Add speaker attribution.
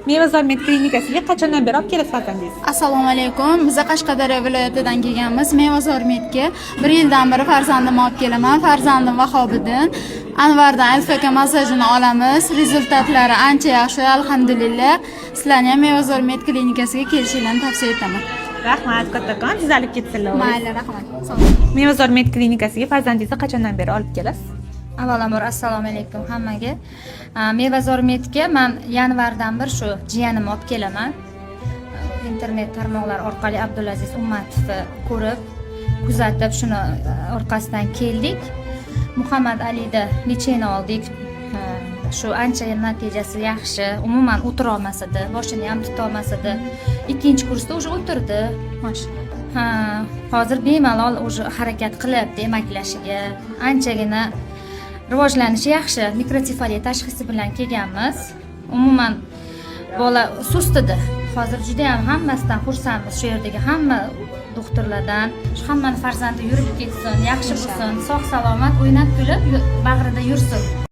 Speaker 1: Mevazor med klinikasiga qachondan beri olib kelasiz farzandingizni?
Speaker 2: Assalomu alaykum. Biz Qashqadaryo viloyatidan kelganmiz. Mevazor medga 1 yildan beri farzandimni olib kelaman. Farzandim Vahobiddin. Anvardan LFK massajini olamiz. Rezultatlari ancha yaxshi, alhamdulillah. Sizlarni ham Mevazor med klinikasiga kelishingizni tavsiya etaman.
Speaker 1: Rahmat, kattakon, tuzalib ketsinlar.
Speaker 2: Mayli, rahmat. Sog' bo'ling.
Speaker 1: Mevazor med klinikasiga farzandingizni qachondan beri olib kelasiz?
Speaker 3: Avvalambor assalomu alaykum hammaga. Mevazor medga men yanvardan bir shu jiyanimni olib kelaman. Internet tarmoqlar orqali Abdulaziz Ummatovni ko'rib, kuzatib, shuni orqasidan keldik. Muhammad Alida necheni oldik. Shu ancha natijasi yaxshi. Umuman o'tira olmas edi, boshini ham tuta olmas edi. Ikkinchi kursda уже o'tirdi. Maşallah. Hozir bemalol уже harakat qilyapti emaklashiga. Anchagina rivojlanishi yaxshi. Mikrosefaliya tashxisi bilan kelganmiz. Umuman bola sust edi. Hozir juda ham hammasidan xursandmiz. Shu yerdagi hamma doktorlardan, shu hammani farzandi yurib ketsin, yaxshi bo'lsin, sog' salomat o'ynab kulib bag'rida yursin.